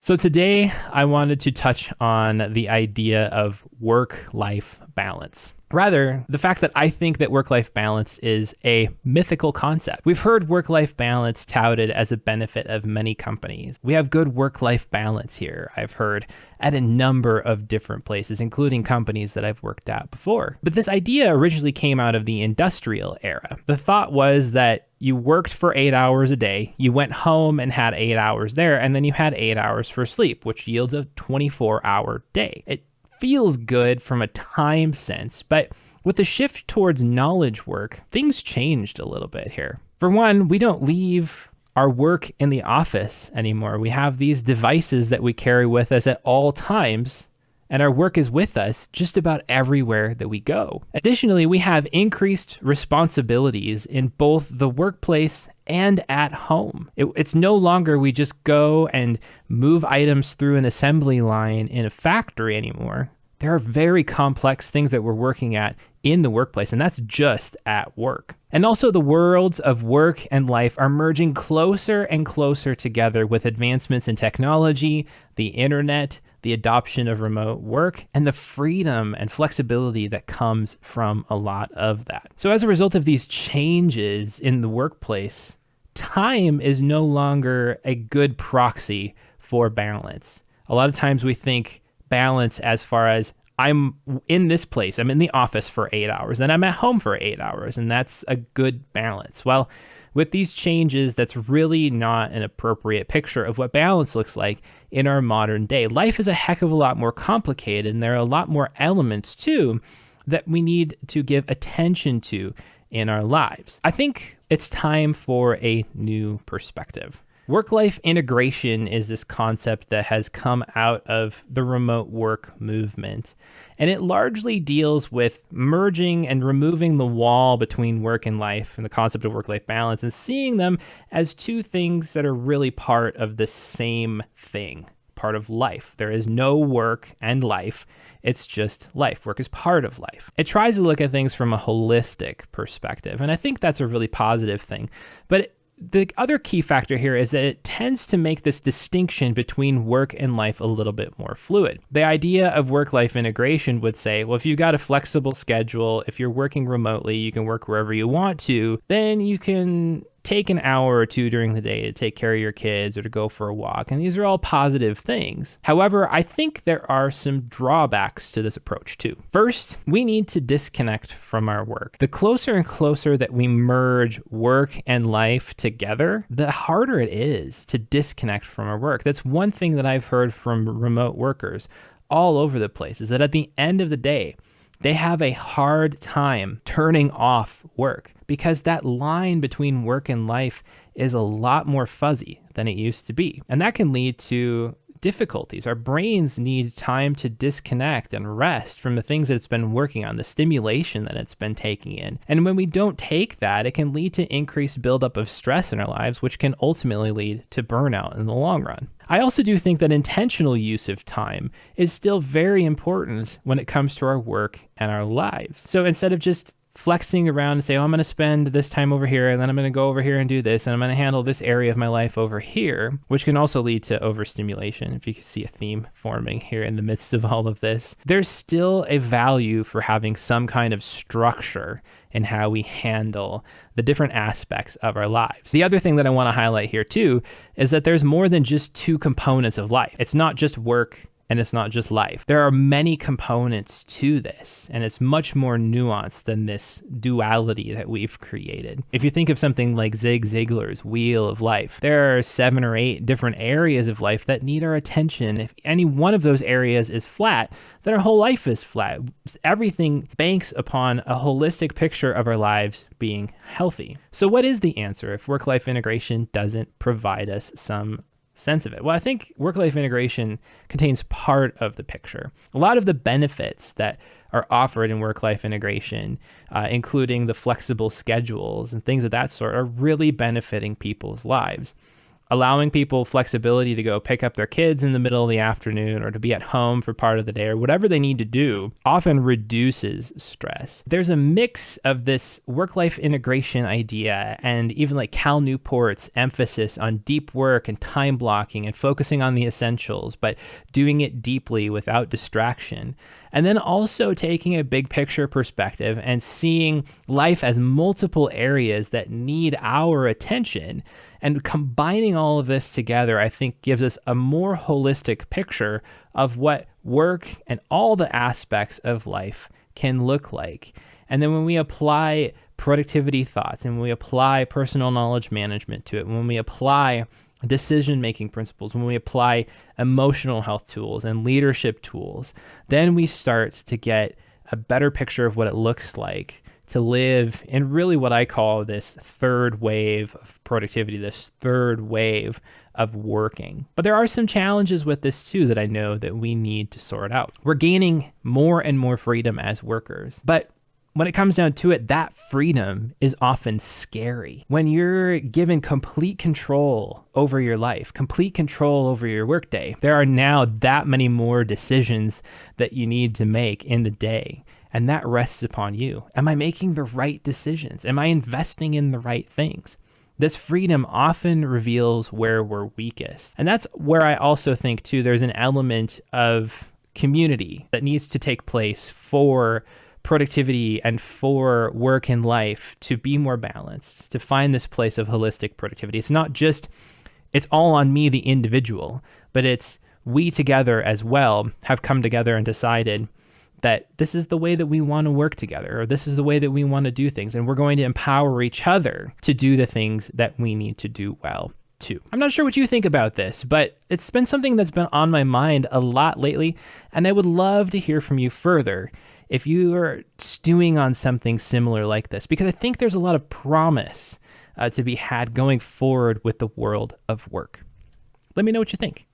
So today I wanted to touch on the idea of work-life balance. Rather, the fact that I think that work-life balance is a mythical concept. We've heard work-life balance touted as a benefit of many companies. We have good work-life balance here, I've heard, at a number of different places, including companies that I've worked at before. But this idea originally came out of the industrial era. The thought was that you worked for 8 hours a day, you went home and had 8 hours there, and then you had 8 hours for sleep, which yields a 24-hour day. It feels good from a time sense, but with the shift towards knowledge work, things changed a little bit here. For one, we don't leave our work in the office anymore. We have these devices that we carry with us at all times, and our work is with us just about everywhere that we go. Additionally, we have increased responsibilities in both the workplace and at home. It's no longer we just go and move items through an assembly line in a factory anymore. There are very complex things that we're working at in the workplace, and that's just at work. And also the worlds of work and life are merging closer and closer together with advancements in technology, the internet, the adoption of remote work, and the freedom and flexibility that comes from a lot of that. So as a result of these changes in the workplace, time is no longer a good proxy for balance. A lot of times we think balance as far as I'm in this place, I'm in the office for 8 hours, and I'm at home for 8 hours, and that's a good balance. Well, with these changes, that's really not an appropriate picture of what balance looks like in our modern day. Life is a heck of a lot more complicated, and there are a lot more elements too that we need to give attention to in our lives. I think it's time for a new perspective. Work-life integration is this concept that has come out of the remote work movement, and it largely deals with merging and removing the wall between work and life and the concept of work-life balance and seeing them as two things that are really part of the same thing, part of life. There is no work and life. It's just life. Work is part of life. It tries to look at things from a holistic perspective, and I think that's a really positive thing. But the other key factor here is that it tends to make this distinction between work and life a little bit more fluid. The idea of work-life integration would say, well, if you've got a flexible schedule, if you're working remotely, you can work wherever you want to, then you can take an hour or two during the day to take care of your kids or to go for a walk. And these are all positive things. However, I think there are some drawbacks to this approach too. First, we need to disconnect from our work. The closer and closer that we merge work and life together, the harder it is to disconnect from our work. That's one thing that I've heard from remote workers all over the place, is that at the end of the day, they have a hard time turning off work because that line between work and life is a lot more fuzzy than it used to be. And that can lead to difficulties. Our brains need time to disconnect and rest from the things that it's been working on, the stimulation that it's been taking in. And when we don't take that, it can lead to increased buildup of stress in our lives, which can ultimately lead to burnout in the long run. I also do think that intentional use of time is still very important when it comes to our work and our lives. So instead of just flexing around and say, oh, I'm going to spend this time over here, and then I'm going to go over here and do this, and I'm going to handle this area of my life over here, which can also lead to overstimulation, if you can see a theme forming here in the midst of all of this. There's still a value for having some kind of structure in how we handle the different aspects of our lives. The other thing that I want to highlight here too is that there's more than just two components of life. It's not just work and it's not just life. There are many components to this, and it's much more nuanced than this duality that we've created. If you think of something like Zig Ziglar's Wheel of Life, there are 7 or 8 different areas of life that need our attention. If any one of those areas is flat, then our whole life is flat. Everything banks upon a holistic picture of our lives being healthy. So what is the answer if work-life integration doesn't provide us some sense of it? Well, I think work-life integration contains part of the picture. A lot of the benefits that are offered in work-life integration, including the flexible schedules and things of that sort, are really benefiting people's lives. allowing people flexibility to go pick up their kids in the middle of the afternoon or to be at home for part of the day or whatever they need to do often reduces stress. There's a mix of this work-life integration idea and even like Cal Newport's emphasis on deep work and time blocking and focusing on the essentials, but doing it deeply without distraction. And then also taking a big picture perspective and seeing life as multiple areas that need our attention. And combining all of this together, I think, gives us a more holistic picture of what work and all the aspects of life can look like. And then when we apply productivity thoughts and we apply personal knowledge management to it, when we apply decision-making principles, when we apply emotional health tools and leadership tools, then we start to get a better picture of what it looks like to live in really what I call this third wave of productivity, this third wave of working. But there are some challenges with this too that I know that we need to sort out. We're gaining more and more freedom as workers, but when it comes down to it, that freedom is often scary. When you're given complete control over your life, complete control over your workday, there are now that many more decisions that you need to make in the day. And that rests upon you. Am I making the right decisions? Am I investing in the right things? This freedom often reveals where we're weakest. And that's where I also think too, there's an element of community that needs to take place for productivity and for work and life to be more balanced, to find this place of holistic productivity. It's not just, it's all on me, the individual, but it's we together as well have come together and decided that this is the way that we want to work together, or this is the way that we want to do things. And we're going to empower each other to do the things that we need to do well too. I'm not sure what you think about this, but it's been something that's been on my mind a lot lately. And I would love to hear from you further if you are stewing on something similar like this, because I think there's a lot of promise to be had going forward with the world of work. Let me know what you think.